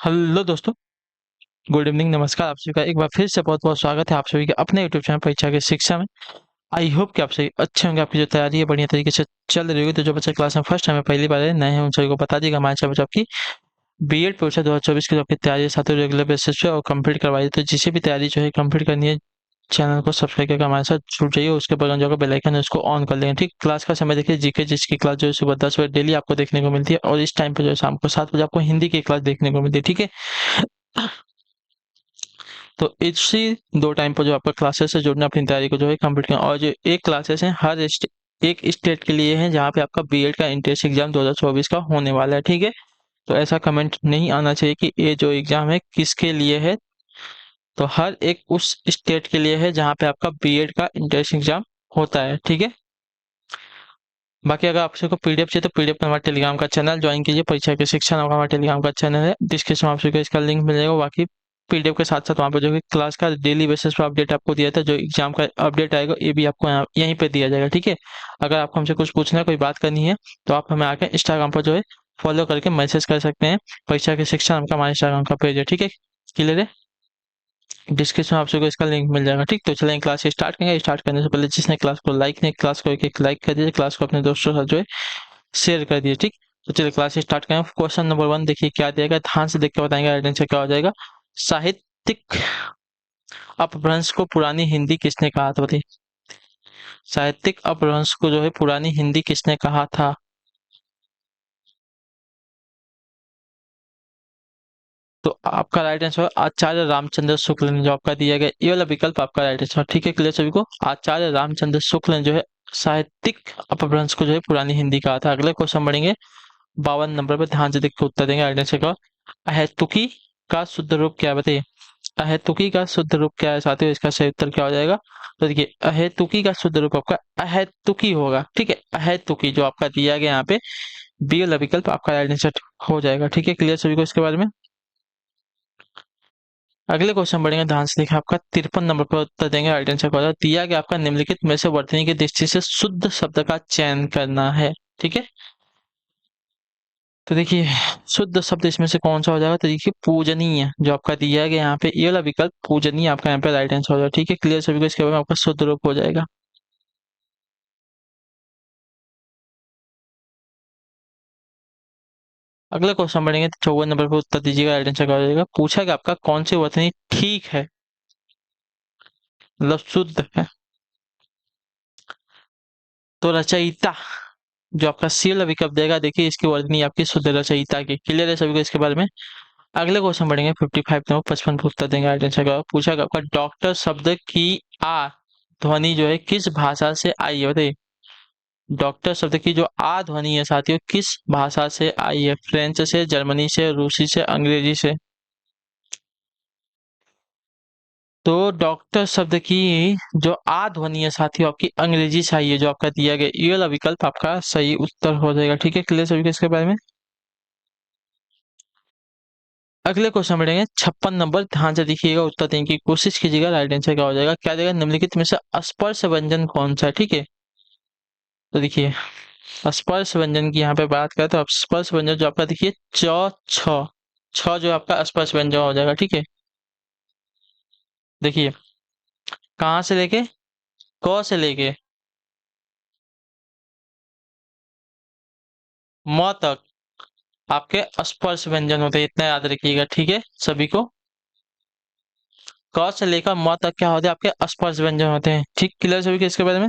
Hello दोस्तों, good evening, नमस्कार। आप सभी का एक बार फिर से बहुत बहुत स्वागत है आप सभी के अपने यूट्यूब चैनल परीक्षा की शिक्षा में। आई होप कि आप सभी अच्छे होंगे, आपकी जो तैयारी है बढ़िया तरीके से चल रही होगी। तो जो बच्चे क्लास में फर्स्ट टाइम है, पहली बार है, नए हैं, उन सभी को बता दीजिएगा हमारे चैनल पर आपकी बीएड परीक्षा 2024 की जो आपकी तैयारी है साथ ही रेगुलर बेसिस पे और कंप्लीट करवाई। तो जिसे भी तैयारी जो है कंप्लीट करनी है, चैनल को सब्सक्राइब करके हमारे साथ जुड़ जाइए। उसके बगल जो बेल आइकन है उसको ऑन कर लेंगे। ठीक, क्लास का समय देखिए, जीके जिसकी क्लास जो है सुबह 10 बजे डेली आपको देखने को मिलती है और इस टाइम पर जो है शाम को 7 बजे आपको हिंदी की क्लास देखने को मिलती है। ठीक है, तो इसी दो टाइम पर जो आपका क्लासेस है जुड़ना, अपनी तैयारी को जो है कंप्लीट करना। और जो एक क्लासेस हैं एक स्टेट के लिए है जहाँ पे आपका बीएड का एंट्रेंस एग्जाम 2024 का होने वाला है। ठीक है, तो ऐसा कमेंट नहीं आना चाहिए कि ये जो एग्जाम है किसके लिए है। तो हर एक उस स्टेट के लिए है जहाँ पे आपका बीएड का एंट्रेंस एग्जाम होता है। ठीक है, बाकी अगर आप सबको पीडीएफ चाहिए तो पीडीएफ में हमारे टेलीग्राम का चैनल ज्वाइन कीजिए। परीक्षा के शिक्षा नाम का हमारा टेलीग्राम का चैनल है, डिस्क्रिप्शन में आप सबको इसका लिंक मिल जाएगा। बाकी पीडीएफ के साथ साथ वहाँ पर जो है क्लास का डेली बेसिस पर अपडेट आपको दिया था, जो एग्जाम का अपडेट आएगा ये भी आपको यहीं पे दिया जाएगा। ठीक है, अगर आपको हमसे कुछ पूछना है, कोई बात करनी है, तो आप हमें आके इंस्टाग्राम पर जो है फॉलो करके मैसेज कर सकते हैं। परीक्षा के शिक्षा नाम का हमारे इंस्टाग्राम का पेज है। ठीक है, क्लियर है? डिस्क्रिप्शन में आप सबको इसका लिंक मिल जाएगा। ठीक, तो चलें क्लास स्टार्ट करेंगे। स्टार्ट करने से पहले जिसने क्लास को लाइक नहीं, क्लास को एक लाइक कर दीजिए, क्लास को अपने दोस्तों के साथ जो है शेयर कर दिए। ठीक, तो चलिए क्लास स्टार्ट करें। क्वेश्चन नंबर 1 देखिए क्या दिया, ध्यान से देख के बताएंगे आइडेंटिटी क्या हो जाएगा। साहित्यिक अपभ्रंश को पुरानी हिंदी किसने कहा था, बताइए। साहित्यिक अपभ्रंश को जो है पुरानी हिंदी किसने कहा था? तो आपका राइट आंसर आचार्य रामचंद्र शुक्ल ने जो आपका दिया गया ये वाला विकल्प आपका राइट आंसर। ठीक है, क्लियर सभी को? आचार्य रामचंद्र शुक्ल ने जो है साहित्यिक अपभ्रंश को जो है पुरानी हिंदी कहा था। अगले क्वेश्चन बढ़ेंगे 52 नंबर पर, ध्यान से देख के उत्तर देंगे आइडेंटिटी का। अहेतुकी का शुद्ध रूप क्या है, बताइए। अहेतुकी का शुद्ध रूप क्या है साथियों, इसका सही उत्तर क्या हो जाएगा? तो देखिए, अहेतुकी का शुद्ध रूप आपका अहेतुकी होगा। ठीक है, अहेतुकी जो आपका दिया गया यहाँ पे बी वाला विकल्प आपका राइट आंसर हो जाएगा। ठीक है, क्लियर सभी को इसके बारे में? अगले क्वेश्चन बढ़ेंगे, ध्यान से देखिए। आपका 53 नंबर पर उत्तर देंगे राइट आंसर का। दिया गया आपका निम्नलिखित में से वर्तनी की दृष्टि से शुद्ध शब्द का चयन करना है। ठीक है, तो देखिए शुद्ध शब्द इसमें से कौन सा हो जाएगा? तो देखिए पूजनीय जो आपका दिया गया यहाँ पे ये वाला विकल्प पूजनीय आपका यहाँ पे राइट आंसर हो जाएगा। ठीक है, क्लियर सभी को इसके बारे में? आपका शुद्ध रूप हो जाएगा। अगले क्वेश्चन बढ़ेंगे, 54 नंबर पर उत्तर दीजिएगा राइट आंसर क्या हो जाएगा। पूछा कि आपका कौन सी वर्तनी ठीक है, मतलब शुद्ध है। तो रचयिता जो आपका सी वाला विकल्प देगा, देखिए इसकी वर्तनी आपकी शुद्ध रचयिता की। क्लियर है सभी को इसके बारे में? अगले क्वेश्चन बढ़ेंगे 55 नंबर 55 पर उत्तर देंगे राइट आंसर का। पूछा कि आपका डॉक्टर शब्द की आ ध्वनि जो है किस भाषा से आई है, बताइए। डॉक्टर शब्द की जो आ ध्वनि है साथियों किस भाषा से आई है? फ्रेंच से, जर्मनी से, रूसी से, अंग्रेजी से? तो डॉक्टर शब्द की जो आ ध्वनि है साथियों आपकी अंग्रेजी से आई है, जो आपका दिया गया ये वाला विकल्प आपका सही उत्तर हो जाएगा। ठीक है, क्लियर सभी को इसके बारे में? अगले क्वेश्चन बढ़ेंगे 56 नंबर, ध्यान से देखिएगा, उत्तर देने की कोशिश कीजिएगा। राइट आंसर क्या हो जाएगा? क्या देगा? निम्नलिखित में से स्पर्श व्यंजन कौन सा है? ठीक है, तो देखिए स्पर्श व्यंजन की यहाँ पे बात करें तो स्पर्श व्यंजन जो आपका देखिए च छ छ जो आपका स्पर्श व्यंजन हो जाएगा। ठीक है, देखिए कहाँ से लेके क से लेके म तक आपके स्पर्श व्यंजन होते हैं, इतना याद रखिएगा। ठीक है, सभी को क से लेकर म तक क्या होते हैं? आपके स्पर्श व्यंजन होते हैं। ठीक, क्लियर सभी को इसके बारे में?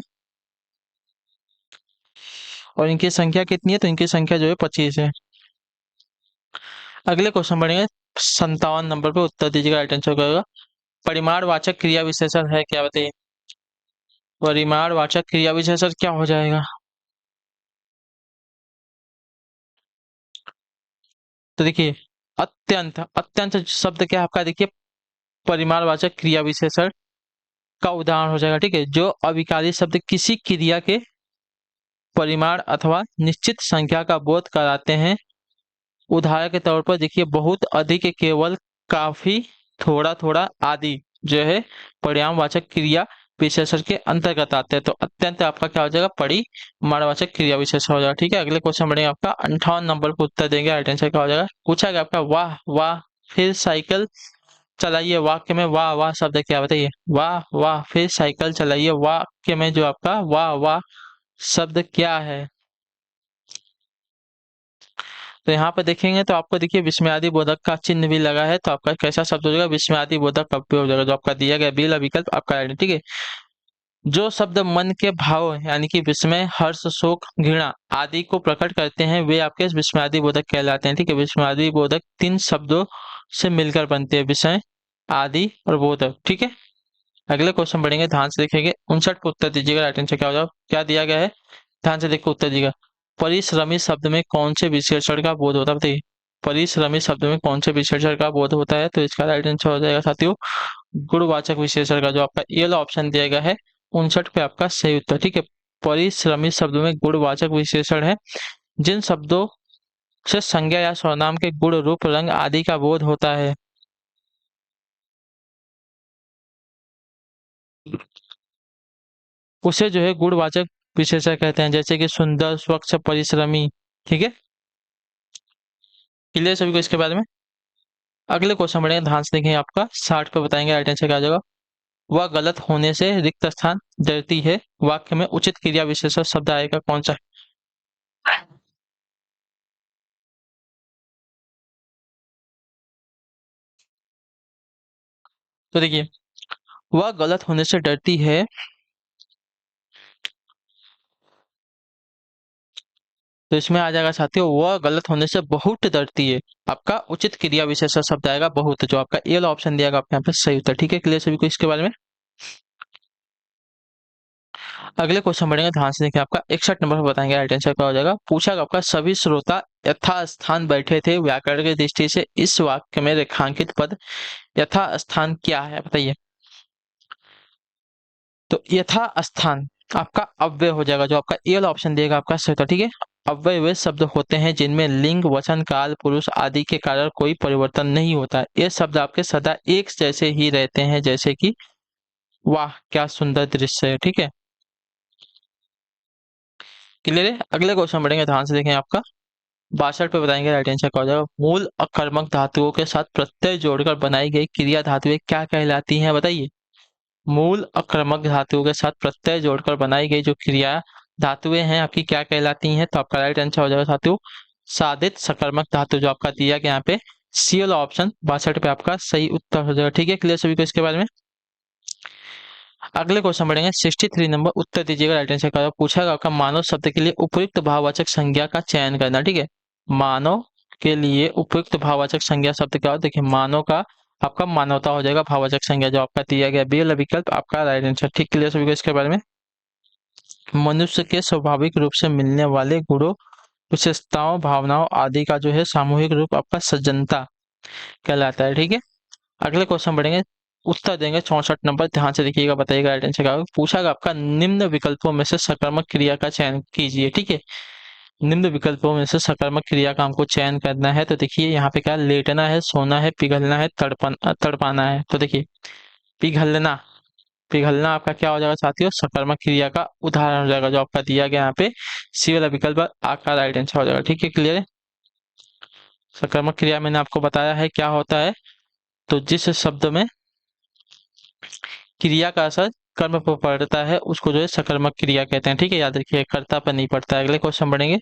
और इनकी संख्या कितनी है? तो इनकी संख्या जो है 25 है। अगले क्वेश्चन बढ़ेंगे 57 नंबर पे, उत्तर दीजिएगा राइट आंसर क्या होगा। परिमाणवाचक क्रिया विशेषण है क्या, बताइए। परिमाणवाचक क्रिया विशेषण क्या हो जाएगा? तो देखिए अत्यंत अत्यंत शब्द क्या है आपका, देखिए परिमाणवाचक क्रिया विशेषण का उदाहरण हो जाएगा। ठीक है, जो अविकारी शब्द किसी क्रिया के परिमाण अथवा निश्चित संख्या का बोध कराते हैं। उदाहरण के तौर पर देखिए बहुत अधिक, केवल, काफी, थोड़ा थोड़ा आदि जो है परिणामवाचक क्रिया विशेषण के अंतर्गत आते हैं। तो अत्यंत आपका क्या हो जाएगा? परिमाणवाचक क्रिया विशेषण हो जाएगा। ठीक है, अगले क्वेश्चन बढ़ेंगे आपका 58 नंबर पर उत्तर देंगे राइट आंसर क्या हो जाएगा। पूछा गया आपका वाह वाह फिर साइकिल चलाइए वाक्य में वाह वाह शब्द क्या है? बताइए। वाह वाह, फिर साइकिल चलाइए वाक्य में जो आपका वाह वाह शब्द क्या है? तो यहाँ पर देखेंगे तो आपको देखिए विस्मयादि बोधक का चिन्ह भी लगा है, तो आपका कैसा शब्द हो जाएगा? विस्मयादि बोधक का उपयोग हो जाएगा, जो आपका दिया गया बी विकल्प आपका राइट है, ठीक है। जो शब्द मन के भाव यानी कि विस्मय, हर्ष, शोक, घृणा आदि को प्रकट करते हैं वे आपके विस्मयादि बोधक कहलाते हैं, ठीक है। विस्मयादि बोधक 3 शब्दों से मिलकर बनते हैं, विषय, आदि और बोधक, ठीक है। अगले क्वेश्चन पढ़ेंगे, ध्यान से देखेंगे, 59 को उत्तर दीजिएगा। राइट आंसर क्या हो जाएगा? क्या दिया गया है? ध्यान से देखकर उत्तर दीजिएगा। परिश्रमी शब्द में कौन से विशेषण का बोध होता है? बताइए। परिश्रमी शब्द में कौन से विशेषण का बोध होता है? तो इसका राइट आंसर हो जाएगा साथियों गुणवाचक विशेषण का, जो आपका ए वाला ऑप्शन दिया गया है 59 पे आपका सही उत्तर, ठीक है। परिश्रमी शब्द में गुणवाचक विशेषण है जिन शब्दों से संज्ञा या सर्वनाम के गुण, रूप, रंग आदि का बोध होता है। उसे जो है गुणवाचक विशेषण कहते हैं, जैसे कि सुंदर, स्वच्छ, परिश्रमी, ठीक है। क्लियर सभी को इसके बारे में? अगले क्वेश्चन बढ़ेंगे, ध्यान से देखें, आपका 60 पे बताएंगे राइट आंसर क्या आ जाएगा। वह गलत होने से रिक्त स्थान डरती है वाक्य में उचित क्रिया विशेषण शब्द आएगा कौन सा? तो देखिए, वह गलत होने से डरती है, तो इसमें आ जाएगा साथियों वह गलत होने से बहुत डरती है, आपका उचित क्रिया विशेषण शब्द आएगा बहुत, जो आपका ए वाला ऑप्शन दिया गया आपके यहाँ पे सही उत्तर, ठीक है। क्लियर सभी को इसके बारे में? अगले क्वेश्चन बढ़ेंगे, ध्यान से देखिए, आपका 61 नंबर पर बताएंगे राइट आंसर क्या हो जाएगा। पूछा गया आपका सभी श्रोता यथास्थान बैठे थे व्याकरण की दृष्टि से इस वाक्य में रेखांकित पद यथास्थान क्या है? बताइए। तो यथास्थान आपका अव्यय हो जाएगा, जो आपका ए वाला ऑप्शन देगा आपका सही उत्तर, ठीक है। अव्यय वे शब्द होते हैं जिनमें लिंग, वचन, काल, पुरुष आदि के कारण कोई परिवर्तन नहीं होता है। ये शब्द आपके सदा एक जैसे ही रहते हैं, जैसे कि वाह क्या सुंदर दृश्य है, ठीक है। क्लियर है? अगले क्वेश्चन बढ़ेंगे, ध्यान से देखें, आपका 62 पे बताएंगे राइट आंसर क्या हो जाएगा। मूल अकर्मक धातुओं के साथ प्रत्यय जोड़कर बनाई गई क्रिया धातुएं क्या कहलाती हैं? बताइए। मूल अकर्मक धातुओं के साथ प्रत्यय जोड़कर बनाई गई जो क्रिया धातुएं हैं आपकी क्या कहलाती हैं? तो आपका राइट आंसर हो जाएगा साथियों साधित सकर्मक धातु, जो आपका दिया गया यहाँ पे सी वाला ऑप्शन 62 पे आपका सही उत्तर हो जाएगा, ठीक है। क्लियर सभी को इसके बारे में? अगले क्वेश्चन बढ़ेंगे, 63 नंबर उत्तर दीजिएगा राइट आंसर का। पूछा गया आपका मानव शब्द के लिए उपयुक्त भाववाचक संज्ञा का चयन करना, ठीक है। मानव के लिए उपयुक्त भाववाचक संज्ञा शब्द क्या हो? देखिए, मानव का आपका मानवता हो जाएगा भाववाचक संज्ञा, जो आपका दिया गया बी वाला विकल्प आपका राइट आंसर, ठीक। क्लियर सभी को इसके बारे में? मनुष्य के स्वाभाविक रूप से मिलने वाले गुणों, विशेषताओं, भावनाओं आदि का जो है सामूहिक रूप आपका सज्जनता कहलाता है, ठीक है। अगले क्वेश्चन बढ़ेंगे, उत्तर देंगे 64 नंबर, ध्यान से देखिएगा, बताइएगा राइट आंसर क्या होगा। पूछा गया आपका निम्न विकल्पों में से सकर्मक क्रिया का चयन कीजिए, ठीक है। निम्न विकल्पों में से सकर्मक क्रिया का हमको चयन करना है, तो देखिए यहाँ पे क्या लेटना है, सोना है, पिघलना है, तड़पाना है। तो देखिए पिघलना, पिघलना आपका क्या हो जाएगा साथियों? सकर्मक क्रिया का उदाहरण हो जाएगा, जो आपका दिया गया यहाँ पे सी वाला विकल्प आपका राइट आंसर हो जाएगा, ठीक है। क्लियर है? सकर्मक क्रिया मैंने आपको बताया है क्या होता है, तो जिस शब्द में क्रिया का असर कर्म पर पड़ता है उसको जो है सकर्मक क्रिया कहते हैं, ठीक है। याद रखिए कर्ता पर नहीं पड़ता है। अगले क्वेश्चन बढ़ेंगे,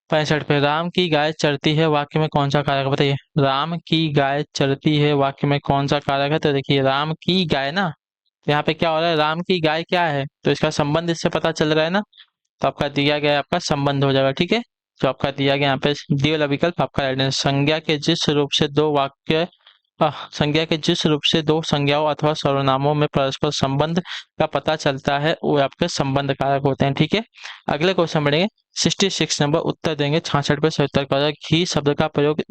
65 पे, राम की गाय चरती है वाक्य में कौन सा कारक है? बताइए। राम की गाय चरती है वाक्य में कौन सा कारक है? तो देखिए राम की गाय ना, यहाँ पे क्या हो रहा है, राम की गाय क्या है, तो इसका संबंध इससे पता चल रहा है ना, तो आपका दिया गया आपका संबंध हो जाएगा, ठीक है। जो आपका दिया गया यहाँ पे डी वाला विकल्प आपका राइट आंसर। संज्ञा के जिस रूप से दो वाक्य संज्ञा के जिस रूप से दो संज्ञाओं अथवा सर्वनामों में परस्पर संबंध का पता चलता है वो आपके संबंध कारक होते हैं, ठीक है। अगले क्वेश्चन बढ़ेंगे, 66 नंबर उत्तर देंगे 66 पे सही उत्तर का घी शब्द का प्रयोग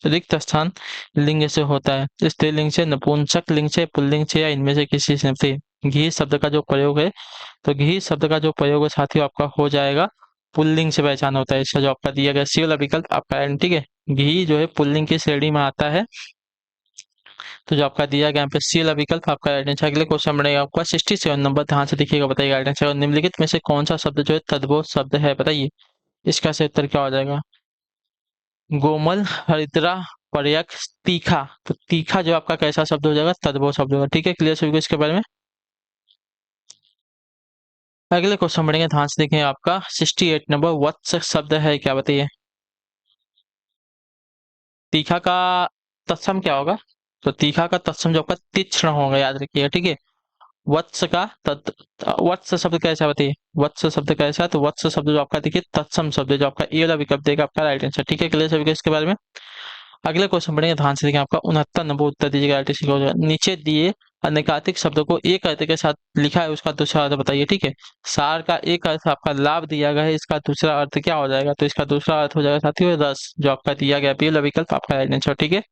रिक्त स्थान लिंग से होता है, स्त्रीलिंग से, नपुंसक लिंग से, पुल्लिंग से, या इनमें से किसी से? घी शब्द का जो प्रयोग है, तो घी शब्द का जो प्रयोग है साथियों आपका हो जाएगा पुल्लिंग से पहचान होता है, इसका जो आपका दिया गया सी वाला विकल्प आपका है, ठीक है। घी जो है पुल्लिंग की श्रेणी में आता है, तो जो आपका दिया गया यहाँ पे सी वाला विकल्प आपका राइट आंसर। अगले क्वेश्चन बनेगा आपका 67 नंबर, ध्यान से देखिएगा, बताइएगा राइट आंसर। निम्नलिखित में से कौन सा शब्द जो है तद्भव शब्द है? बताइए। इसका सही उत्तर क्या हो जाएगा? गोमल, हरिद्रा, प्रयक, तीखा। तो तीखा जो आपका कैसा शब्द हो जाएगा, तद्भव शब्द होगा। ठीक है, क्लियर सभी को इसके बारे में। अगले क्वेश्चन बढ़ेंगे, ध्यान से देखें। आपका 68 नंबर, वत्स शब्द है क्या, बताइए। तीखा का तत्सम क्या होगा? तो तीखा का तत्सम जो आपका तीक्ष्ण होगा, याद रखिएगा। ठीक है, वत्स का वत्स शब्द कैसा, बताइए। वत्स शब्द कैसा है? तो वत्स शब्द जो आपका देखिए तत्सम शब्द है, जो आपका ए वाला विकल्प देगा आपका राइट आंसर। ठीक है, क्लियर सभी को इसके बारे में। अगले क्वेश्चन बढ़ेंगे, ध्यान से देखिए। आपका 69 नंबर उत्तर दीजिएगा, राइट आंसर हो जाएगा। नीचे दिए अनेकाधिक शब्दों को एक अर्थ के साथ लिखा है, उसका दूसरा अर्थ बताइए। ठीक है, सार का एक अर्थ आपका लाभ दिया गया है, इसका दूसरा अर्थ क्या हो जाएगा? तो इसका दूसरा अर्थ हो जाएगा साथियों रस, जो आपका दिया गया पहला विकल्प आपका राइट आंसर। ठीक है,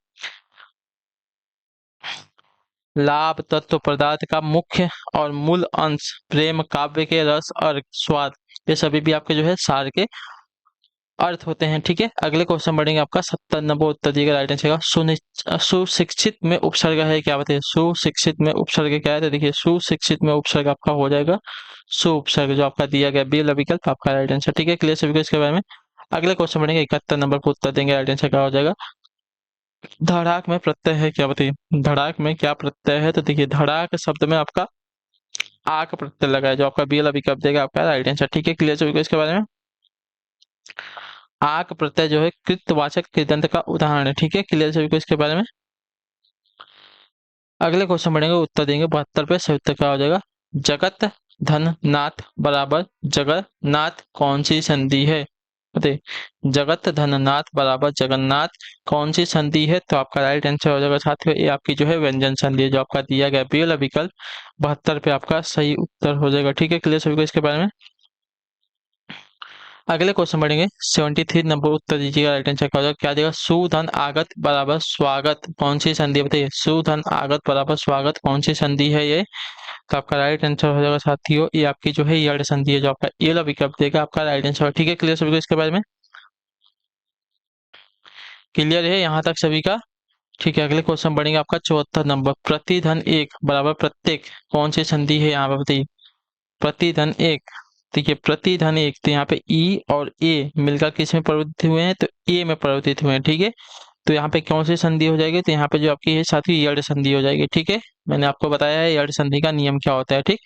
लाभ तत्व पदार्थ का मुख्य और मूल अंश, प्रेम, काव्य के रस और स्वाद, ये सभी भी आपके जो है सार के अर्थ होते हैं। ठीक है, अगले क्वेश्चन बढ़ेंगे। आपका 70 नंबर उत्तर दिएगा, राइट आंसर का सुशिक्षित में उपसर्ग है क्या, बताइए। सुशिक्षित में उपसर्ग क्या है? तो देखिए सुशिक्षित में उपसर्ग आपका हो जाएगा सु उपसर्ग, जो आपका दिया गया बी वाला विकल्प आपका राइट आंसर। ठीक है, क्लियर सभी को इसके बारे में। अगले क्वेश्चन बढ़ेंगे, 71 नंबर को उत्तर देंगे, राइट आंसर क्या हो जाएगा। धड़ाक में प्रत्यय है क्या, बताइए। धड़ाक में क्या प्रत्यय है? तो देखिए धड़ाक शब्द में आपका आक प्रत्यय लगा है, जो आपका बी वाला विकल्प देगा आपका राइट आंसर। ठीक है, क्लियर सभी को इसके बारे में। आक प्रत्यय जो है कृतवाचक कृदंत का उदाहरण है। ठीक है, क्लियर सभी को इसके बारे में। अगले क्वेश्चन बढ़ेंगे, उत्तर देंगे 72 पे। सही उत्तर क्या हो जाएगा। जगत धन नाथ बराबर जगन्नाथ कौन सी संधि है, बताइए। जगत धन नाथ बराबर जगन्नाथ कौन सी संधि है? तो आपका राइट आंसर हो जाएगा साथियों, ये आपकी जो है व्यंजन संधि है, जो आपका दिया गया बी वाला विकल्प 72 पे आपका सही उत्तर हो जाएगा। ठीक है, क्लियर सभी को इसके बारे में। अगले क्वेश्चन बढ़ेंगे, 73 नंबर उत्तर दीजिएगा, राइट आंसर क्या हो जाएगा। क्या देगा? सुधन आगत बराबर स्वागत कौन सी संधि है, बताइए। सुधन आगत बराबर स्वागत कौन सी संधि है ये? तो आपका राइट आंसर हो जाएगा साथियों, ये आपकी जो है यड़ संधि है, जो आपका ये वाला विकल्प देगा आपका राइट आंसर। ठीक है, क्लियर सभी को इसके बारे में। क्लियर है यहाँ तक सभी का? ठीक है, अगले क्वेश्चन बढ़ेंगे। आपका 74 नंबर, प्रतिधन एक बराबर प्रत्येक कौन सी संधि है यहाँ पे, बताइए। प्रतिधन एक, देखिए प्रतिधन एक, तो यहाँ पे ई और ए मिलकर किस में परिवर्तित हुए हैं? तो ए में परिवर्तित हुए हैं। ठीक है, तो यहाँ पे कौन सी संधि हो जाएगी? तो यहाँ पे जो आपकी है साथी यड़ संधि हो जाएगी। ठीक है, मैंने आपको बताया है यड़ संधि का नियम क्या होता है। ठीक,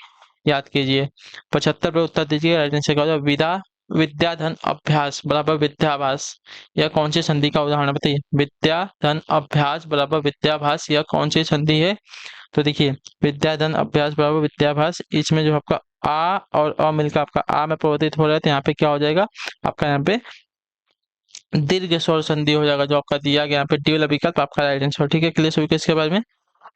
याद कीजिए। 75 पे उत्तर दीजिए, राइट आंसर क्या होगा। विदा विद्याधन अभ्यास बराबर विद्याभास, यह कौन सी संधि का उदाहरण है, बताइए। विद्याधन अभ्यास बराबर विद्याभास, यह कौन सी संधि है? तो देखिए विद्याधन अभ्यास बराबर विद्याभास, इसमें जो आपका आ और अ मिलकर आपका आ में परिवर्तित हो रहा है, तो यहाँ पे क्या हो जाएगा आपका, यहाँ पे दीर्घ स्वर संधि हो जाएगा, जो आपका दिया गया यहाँ पे डी वाला विकल्प आपका राइट आंसर। ठीक है, क्लियर सभी को इसके बारे में।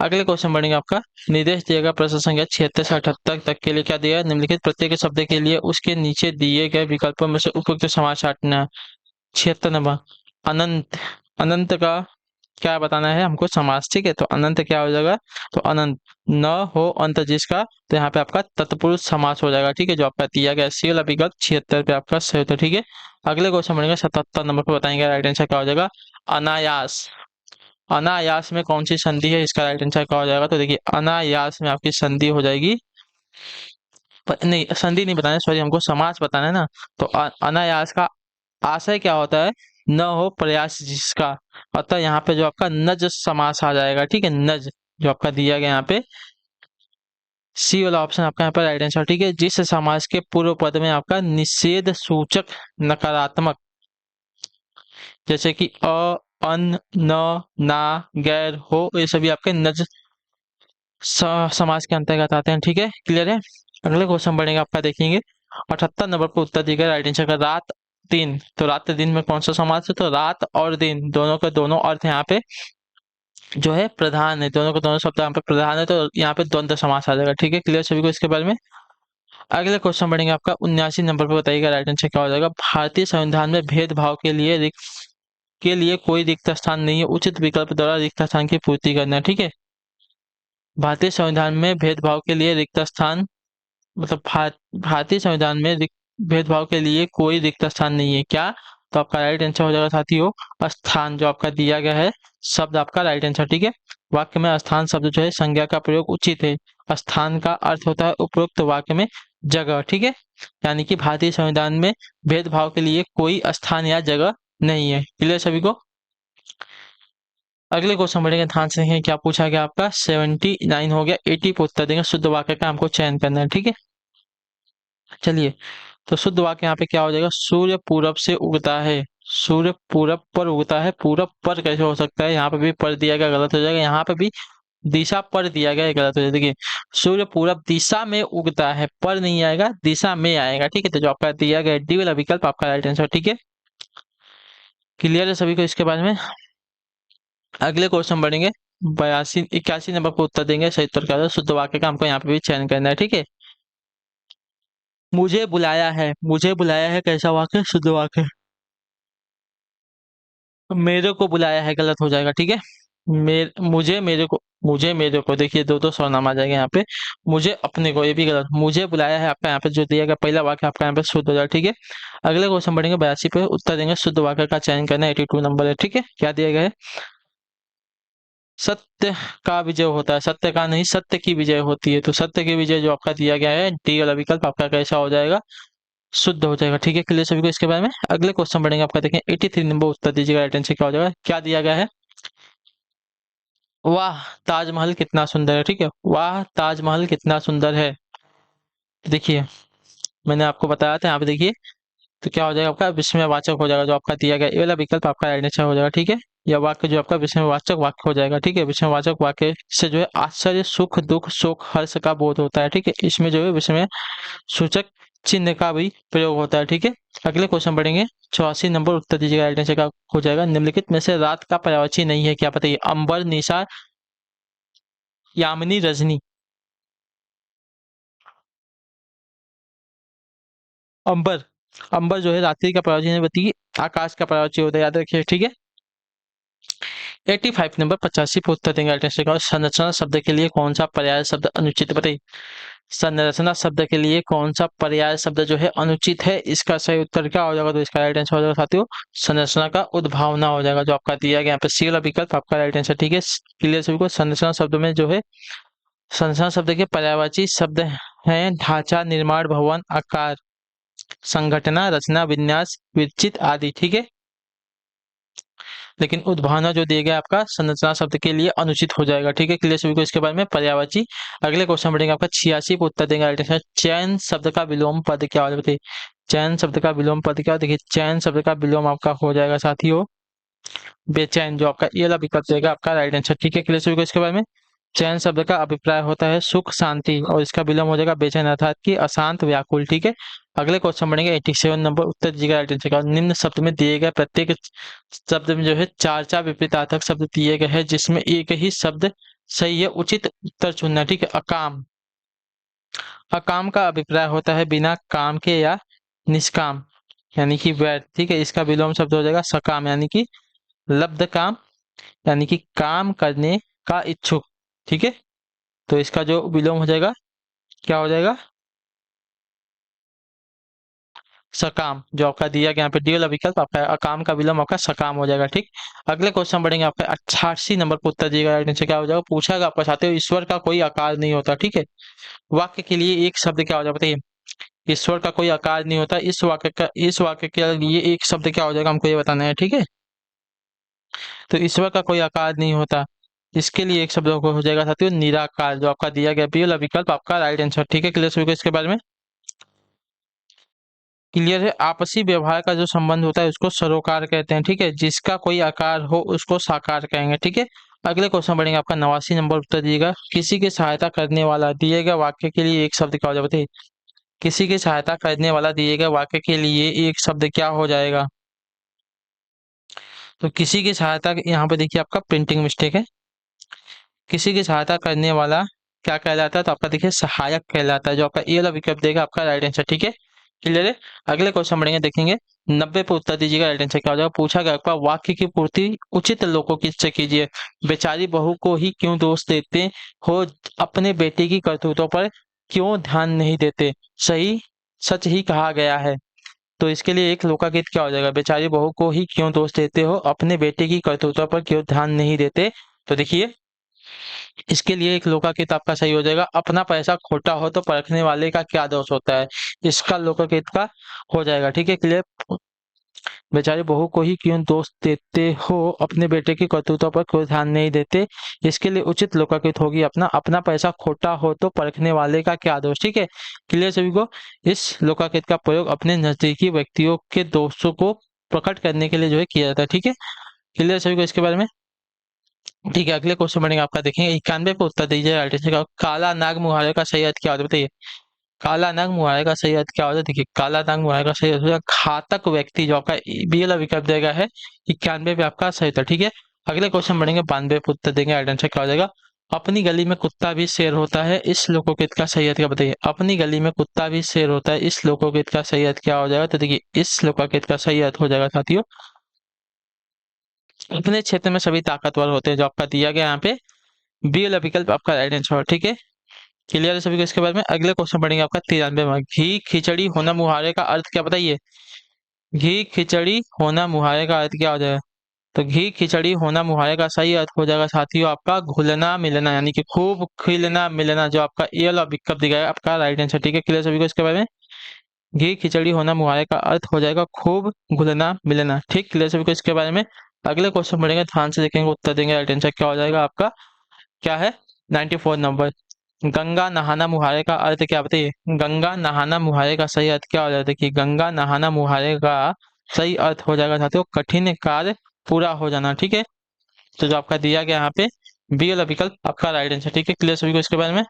अगले क्वेश्चन बढ़ेंगे। आपका निर्देश दिएगा प्रश्न संख्या 76 से 78 तक के लिए क्या दिया है। निम्नलिखित प्रत्येक शब्द के लिए उसके नीचे दिए गए विकल्पों में से उपयुक्त समास छांटना। 76 नंबर, अनंत। अनंत का क्या बताना है हमको, समास। ठीक है, तो अनंत क्या हो जाएगा? तो अनंत न हो अंत जिसका, तो यहाँ पे आपका तत्पुरुष समास हो जाएगा। ठीक है, जो आपका दिया गया सी वाला विकल्प 76 पे आपका सही होता है। ठीक है, अगले क्वेश्चन बढ़ेंगे, 77 नंबर पे बताएंगे राइट आंसर क्या हो जाएगा। अनायास। अनायास में कौन सी संधि है, इसका राइट आंसर क्या हो जाएगा। तो देखिए अनायास में आपकी संधि हो जाएगी, नहीं संधि नहीं बताना है, सॉरी, हमको समास बताना है ना। तो अनायास का आशय क्या होता है, न हो प्रयास जिसका, अतः यहाँ पे जो आपका नज समास आ जाएगा। ठीक है, नज जो आपका दिया गया यहाँ पे सी वाला ऑप्शन आपका यहाँ पर राइट आंसर। ठीक है, जिस समास के पूर्व पद में आपका निषेध सूचक नकारात्मक, जैसे कि अ, अन, न, ना, गैर, हो, ये सभी आपके नज समाज के अंतर्गत आते हैं। ठीक है, क्लियर है। अगले क्वेश्चन बढ़ेंगे, आपका देखेंगे 78 नंबर पर उत्तर दिया गया, राइट आंसर का रात दिन। तो रात दिन में कौन सा समास है? तो रात और दिन दोनों के दोनों अर्थ यहाँ पे जो है प्रधान है, दोनों के दोनों शब्द यहाँ पे प्रधान है, तो यहाँ पे द्वंद्व समास आ जाएगा। ठीक है, क्लियर सभी को इसके बारे में। अगले क्वेश्चन बढ़ेंगे, आपका 79 नंबर पर बताइएगा, राइट आंसर क्या हो जाएगा। भारतीय संविधान में भेदभाव के लिए कोई रिक्त स्थान नहीं है, उचित विकल्प द्वारा रिक्त स्थान की पूर्ति करना। ठीक है, भारतीय संविधान में भेदभाव के लिए रिक्त स्थान, मतलब भारतीय संविधान में भेदभाव के लिए कोई रिक्त स्थान नहीं है क्या? तो आपका राइट आंसर हो जाएगा साथियों स्थान, जो आपका दिया गया है शब्द आपका राइट आंसर। ठीक है, वाक्य में स्थान शब्द जो है संज्ञा का प्रयोग उचित है। स्थान का अर्थ होता है उपरोक्त वाक्य में जगह। ठीक है, यानी कि भारतीय संविधान में भेदभाव के लिए कोई स्थान या जगह नहीं है। क्लियर सभी को? अगले क्वेश्चन बढ़ेंगे, ध्यान से देखें क्या पूछा गया आपका। 79 हो गया, 80 पे उत्तर देंगे। शुद्ध वाक्य का हमको चयन करना है, ठीक है। चलिए, तो शुद्ध वाक्य यहाँ पे क्या हो जाएगा, सूर्य पूरब से उगता है। सूर्य पूरब पर उगता है, पूरब पर कैसे हो सकता है, यहाँ पे भी पर दिया गया गलत हो जाएगा, यहाँ पे भी दिशा पर दिया गया है, गलत हो जाएगा। देखिए, सूर्य पूरब दिशा में उगता है, पर नहीं आएगा, दिशा में आएगा, ठीक है। तो जो आपका दिया गया डी वाला विकल्प आपका राइट आंसर, ठीक है। क्लियर है सभी को इसके बारे में। अगले क्वेश्चन बढ़ेंगे, 81 नंबर पर उत्तर देंगे। सही उत्तर क्या होगा, शुद्ध वाक्य का हमको यहाँ पे भी चयन करना है, ठीक है। मुझे बुलाया है, मुझे बुलाया है कैसा वाक्य, शुद्ध वाक्य। मेरे को बुलाया है गलत हो जाएगा, ठीक है। मुझे मेरे को देखिए, दो दो सर्वनाम आ जाएगा यहाँ पे। मुझे अपने को, ये भी गलत। मुझे बुलाया है आपका यहाँ पे जो दिया गया पहला वाक्य आपका यहाँ पे शुद्ध हो जाएगा, ठीक है। अगले क्वेश्चन बढ़ेंगे, 82 पे उत्तर देंगे। शुद्ध वाक्य का चयन करना है, 82 नंबर है, ठीक है। क्या दिया गया है, सत्य का विजय होता है, सत्य का नहीं, सत्य की विजय होती है। तो सत्य की विजय जो आपका दिया गया है, डी वाला विकल्प आपका कैसा हो जाएगा, शुद्ध हो जाएगा, ठीक है। क्लियर सभी को इसके बारे में। अगले क्वेश्चन बढ़ेंगे आपका, देखें 83 नंबर उत्तर दीजिएगा। राइट आंसर क्या हो जाएगा, क्या दिया गया है, वाह ताजमहल कितना सुंदर है, ठीक है। वाह ताजमहल कितना सुंदर है। देखिए, मैंने आपको बताया था, यहाँ पे देखिए, तो क्या हो जाएगा आपका विस्मयवाचक हो जाएगा, जो आपका दिया गया ये वाला विकल्प आपका राइट आंसर हो जाएगा, ठीक है। यह वाक्य जो आपका विस्मयवाचक वाक्य हो जाएगा, ठीक है। विस्मयवाचक वाक्य से जो है आश्चर्य, सुख, दुख, शोक, हर्ष का बोध होता है, ठीक है। इसमें जो है विस्मय सूचक चिन्ह का भी प्रयोग होता है, ठीक है। अगले क्वेश्चन बढ़ेंगे, 84 नंबर उत्तर दीजिएगा। राइट आंसर का हो जाएगा, निम्नलिखित में से रात का पर्यायवाची नहीं है, क्या बताइए। अंबर, निशा, यामिनी, रजनी। अंबर, अंबर जो है रात्रि का पर्यायवाची नहीं बल्कि आकाश का पर्यायवाची होता है, याद रखिए, ठीक है। 85 नंबर 85 पे उत्तर देंगे। राइट आंसर का संरचना शब्द के लिए कौन सा पर्याय शब्द अनुचित, बताइए। संरचना शब्द के लिए कौन सा पर्याय शब्द जो है अनुचित है, इसका सही उत्तर क्या हो जाएगा, तो इसका राइट आंसर हो जाएगा साथियों, संरचना का उद्भावना हो जाएगा, जो आपका दिया गया यहाँ पे सी वाला विकल्प आपका राइट आंसर, ठीक है। क्लियर सभी को। संरचना शब्द में जो है, संरचना शब्द के पर्यायवाची शब्द हैं ढांचा, निर्माण, भवन, आकार, संघटना, रचना, विन्यास, विचित आदि, ठीक है। लेकिन उद्भावना जो दिया गया आपका संरचना शब्द के लिए अनुचित हो जाएगा, ठीक है। क्लियर सभी को इसके बारे में, पर्यायवाची। अगले क्वेश्चन बढ़ेंगे आपका 86 पे उत्तर देंगे। राइट आंसर, चयन शब्द का विलोम पद क्या होगा, बताइए। चयन शब्द का विलोम पद क्या, देखिए चयन शब्द का विलोम आपका हो जाएगा साथियों बेचैन, जो आपका ये वाला विकल्प देगा आपका राइट आंसर, ठीक है। क्लियर सभी को इसके बारे में। चयन शब्द का अभिप्राय होता है सुख, शांति, और इसका विलोम हो जाएगा बेचैन, अर्थात कि अशांत, व्याकुल, ठीक है। अगले क्वेश्चन बढ़ेंगे, 87 नंबर उत्तर दीजिएगा। राइट आंसर का निम्न शब्द में दिए गए प्रत्येक शब्द में जो है चार चार विपरीतार्थक शब्द दिए गए हैं, जिसमें एक ही शब्द सही है, उचित उत्तर चुनना, ठीक है। अकाम, अकाम का अभिप्राय होता है बिना काम के या निष्काम, यानी कि व्यर्थ, ठीक है। इसका विलोम शब्द हो जाएगा सकाम, यानी कि लब्ध काम, यानी कि काम करने का इच्छुक, ठीक है। तो इसका जो विलोम हो जाएगा क्या हो जाएगा, सकाम, जो आपका दिया गया यहाँ पे डी वाला विकल्प आपका अकाम का विलोम आपका सकाम हो जाएगा, ठीक। अगले क्वेश्चन बढ़ेंगे आपका 88 नंबर पर उत्तर दिएगा। राइट आंसर क्या हो जाएगा, पूछा गया आपका साथियों, ईश्वर का कोई आकार नहीं होता, ठीक है। वाक्य के लिए एक शब्द क्या हो जाएगा, बताइए। ईश्वर का कोई आकार नहीं होता, इस वाक्य के लिए एक शब्द क्या हो जाएगा, हमको ये बताना है, ठीक है। तो ईश्वर का कोई आकार नहीं होता, इसके लिए एक शब्द हो जाएगा साथियों निराकार, जो आपका दिया गया बी वाला विकल्प आपका राइट आंसर, ठीक है। क्लियर सभी को इसके बारे में। क्लियर है। आपसी व्यवहार का जो संबंध होता है उसको सरोकार कहते हैं, ठीक है। जिसका कोई आकार हो उसको साकार कहेंगे, ठीक है। अगले क्वेश्चन बढ़ेंगे आपका 89 नंबर उत्तर दिएगा। किसी की सहायता करने वाला दिए गए वाक्य के लिए एक शब्द क्या हो जाएगा, बताइए। किसी की सहायता करने वाला दिए गए वाक्य के लिए एक शब्द क्या हो जाएगा, तो किसी की सहायता, यहाँ पे देखिए आपका प्रिंटिंग मिस्टेक है। किसी की सहायता करने वाला क्या कहलाता है, तो आपका देखिए सहायक कहलाता है, जो आपका ए वाला विकल्प देगा आपका राइट आंसर, ठीक है। क्लियर है। अगले क्वेश्चन बढ़ेंगे, देखेंगे 90 पे उत्तर दीजिएगा। राइट आंसर क्या हो जाएगा, पूछा गया आपका वाक्य की पूर्ति उचित लोगों की से कीजिए। बेचारी बहू को ही क्यों दोष देते हो, अपने बेटे की करतूतों पर क्यों ध्यान नहीं देते, सही सच ही कहा गया है। तो इसके लिए एक लोकागीत क्या हो जाएगा, बेचारी बहू को ही क्यों दोष देते हो, अपने बेटे की करतूतों पर क्यों ध्यान नहीं देते। तो देखिए, इसके लिए एक लोकाकित आपका सही हो जाएगा, अपना पैसा खोटा हो तो परखने वाले का क्या दोष होता है, इसका लोकाकित का हो जाएगा, ठीक है। क्लियर। बेचारी बहू को ही क्यों दोष देते हो, अपने बेटे की करतूतों पर कोई ध्यान नहीं देते, इसके लिए उचित लोकाकृत होगी अपना अपना पैसा खोटा हो तो परखने वाले का क्या दोष। ठीक है, क्लियर सभी को। इस लोकाकृत का प्रयोग अपने नजदीकी व्यक्तियों के दोषों को प्रकट करने के लिए जो है किया जाता है। ठीक है, क्लियर सभी को इसके बारे में। ठीक है, अगले क्वेश्चन बढ़ेंगे आपका, देखेंगे 91 पे उत्तर दीजिए राइट का। काला नाग मुहावरे का सही अर्थ क्या होता है बताइए। काला नाग मुहावरे का सही अर्थ क्या होता है, देखिए काला नाग मुहावरे का सही अर्थ होगा घातक व्यक्ति, जो आपका बी वाला विकल्प देगा है 91 पे आपका सही था। ठीक है, अगले क्वेश्चन बढ़ेंगे 92 पे उत्तर देंगे राइट आंसर क्या हो जाएगा। अपनी गली में कुत्ता भी शेर होता है, इस लोकोकित का सही अर्थ क्या बताइए। अपनी गली में कुत्ता भी शेर होता है, इस लोकोकित का सही अर्थ क्या हो जाएगा, तो देखिए इस लोकोकित का सही अर्थ हो जाएगा साथियों, अपने क्षेत्र में सभी ताकतवर होते हैं, जो आपका दिया गया यहाँ पे बी वाला विकल्प आपका राइट आंसर। ठीक है, क्लियर है सभी को इसके बारे में। अगले क्वेश्चन पढ़ेंगे आपका 93 में, घी खिचड़ी होना मुहावरे का अर्थ क्या बताइए। घी खिचड़ी होना मुहावरे का अर्थ क्या हो जाएगा, तो घी खिचड़ी होना मुहावरे का सही अर्थ हो जाएगा साथियों आपका घुलना मिलना, यानी कि खूब खिलना मिलना, जो आपका ए वाला विकल्प दिया है आपका राइट आंसर। ठीक है, क्लियर सभी को इसके बारे में। घी खिचड़ी होना मुहावरे का अर्थ हो जाएगा खूब घुलना मिलना। ठीक, क्लियर सभी को इसके बारे में। अगले क्वेश्चन पढ़ेंगे, ध्यान से देखेंगे, उत्तर देंगे, राइट आंसर क्या हो जाएगा आपका, क्या है 94 नंबर। गंगा नहाना मुहावरे का अर्थ क्या बताइए। गंगा नहाना मुहावरे का सही अर्थ क्या हो जाता है कि गंगा नहाना मुहावरे का सही अर्थ हो जाएगा साथियों कठिन कार्य पूरा हो जाना। ठीक है, तो जो आपका दिया गया यहाँ पे बी वाला विकल्प आपका राइट आंसर। ठीक है, क्लियर सभी को इसके बारे में।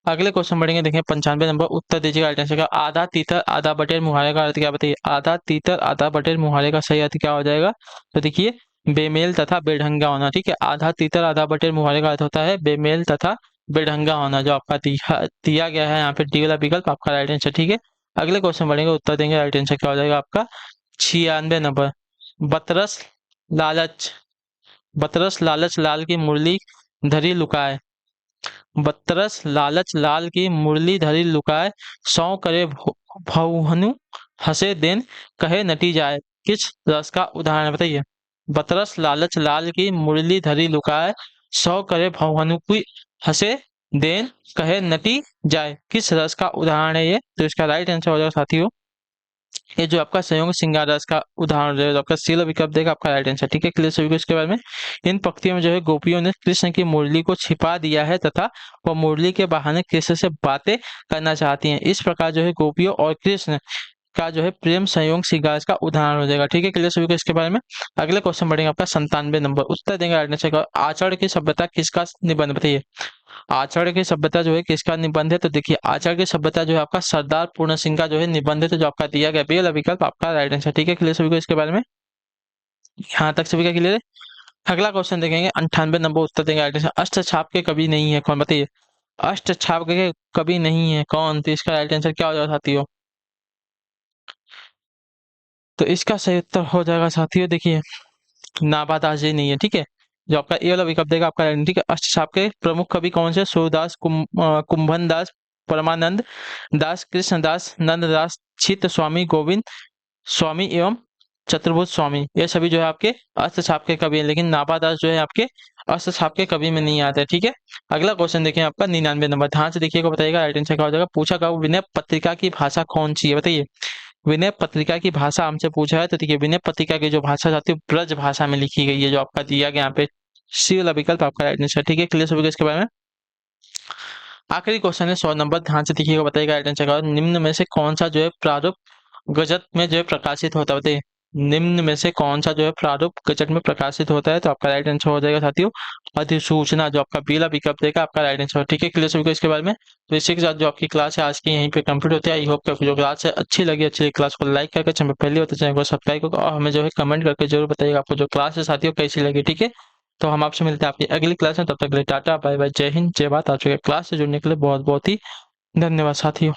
अगले क्वेश्चन बढ़ेंगे, देखें 95 नंबर, उत्तर दीजिएगा राइट आंसर का। आधा तीतर आधा बटेर मुहावरे का अर्थ क्या बताइए। आधा तीतर आधा बटेर मुहावरे का सही अर्थ क्या हो जाएगा, तो देखिए बेमेल तथा बेढंगा होना। ठीक है, आधा तीतर आधा बटेर मुहावरे का अर्थ होता है बेमेल तथा बेढंगा होना, जो आपका दिया गया है यहाँ पे डी वाला विकल्प आपका राइट आंसर। ठीक है, अगले क्वेश्चन बढ़ेंगे, उत्तर देंगे, राइट आंसर क्या हो जाएगा आपका 96 नंबर। बतरस लालच बतरस लालच लाल की मुरली धरी लुकाए। बतरस लालच लाल की मुरली धरी लुकाए, सौ करे भवहनु हंसे देन कहे नटी जाए, किस रस का उदाहरण है बताइए। बतरस लालच लाल की मुरली धरी लुकाए, सौ करे भवहनु की हंसे देन कहे नटी जाए, किस रस का उदाहरण है ये, तो इसका राइट आंसर हो जाएगा साथियों ये जो आपका संयोग श्रृंगार रस का उदाहरण है, जो आपका सी विकल्प देगा आपका राइट आंसर। ठीक है, क्लियर सभी को इसके बारे में। इन पंक्तियों में जो है गोपियों ने कृष्ण की मुरली को छिपा दिया है तथा वह मुरली के बहाने कृष्ण से बातें करना चाहती हैं, इस प्रकार जो है गोपियों और कृष्ण का जो है प्रेम संयोग श्रृंगार का उदाहरण हो जाएगा। ठीक है, क्लियर सभी को इसके बारे में। अगले क्वेश्चन बढ़ेंगे आपका 97 नंबर, उत्तर देंगे राइट आंसर का। आचरण की सभ्यता किसका निबंध बताइए। आचरण की सभ्यता जो है किसका निबंध है, तो देखिए आचरण की सभ्यता जो है आपका सरदार पूर्ण सिंह का जो है निबंध है, तो जो आपका दिया गया बी वाला विकल्प आपका राइट आंसर। ठीक है, क्लियर सभी को इसके बारे में, यहाँ तक सभी का क्लियर है। अगला क्वेश्चन देखेंगे 98 नंबर, उत्तर देंगे राइट आंसर। अष्ट छाप के कवि नहीं है कौन बताइए। अष्ट छाप के कवि नहीं है कौन, तो इसका राइट आंसर क्या हो जाएगा साथियों, तो इसका सही उत्तर हो जाएगा साथियों, देखिए नाभादास जी नहीं है। ठीक है, जो आपका ए वाला विकल्प देगा आपका राइट। ठीक है, अष्टछाप के प्रमुख कवि कौन से, सूरदास, कुंभन दास, परमानंद दास, कृष्णदास, नंददास, चित्त स्वामी, गोविंद स्वामी एवं चतुर्भुज स्वामी, ये सभी जो है आपके अष्टछाप के कवि हैं, लेकिन नाभादास जो है आपके अष्टछाप के कवि में नहीं आते हैं। ठीक है, अगला क्वेश्चन देखिए आपका 99 नंबर, ध्यान से देखिएगा, बताइएगा राइट आंसर क्या हो जाएगा। पूछा कब विनय पत्रिका की भाषा कौन सी है बताइए। विनय पत्रिका की भाषा हमसे पूछा है, तो देखिए विनय पत्रिका की जो भाषा जाती है ब्रज भाषा में लिखी गई है, जो आपका दिया गया यहाँ पे सी वाला विकल्प आपका राइट आंसर। ठीक है, क्लियर सभी को इसके बारे में। आखिरी क्वेश्चन है 100 नंबर, ध्यान से देखिएगा, बताइएगा राइट आंसर क्या होगा। निम्न में से कौन सा जो है प्रारूप गजट में जो है प्रकाशित होता है बताइए। निम्न में से कौन सा जो है प्रारूप गजट में प्रकाशित होता है, तो आपका राइट आंसर हो जाएगा साथियों अधिसूचना, जो आपका बीला विकल्प देगा आपका राइट आंसर। ठीक है, क्लियर सभी को इसके बारे में। तो इसी के साथ जो आपकी क्लास है आज की यहीं पे कंप्लीट होती है। आई होप कि आपको जो क्लास है अच्छी लगी, अच्छी क्लास को लाइक करके चैनल पहले होते चैनल को सब्सक्राइब करके और हमें जो है कमेंट करके जरूर बताइएगा आपको जो क्लास है साथियों कैसी लगी। ठीक है, तो हम आपसे मिलते हैं आपकी अगली क्लास में, तब तक के लिए टाटा बाय बाय, जय हिंद जय भारत। आप क्लास से जुड़ने के लिए बहुत बहुत ही धन्यवाद साथियों।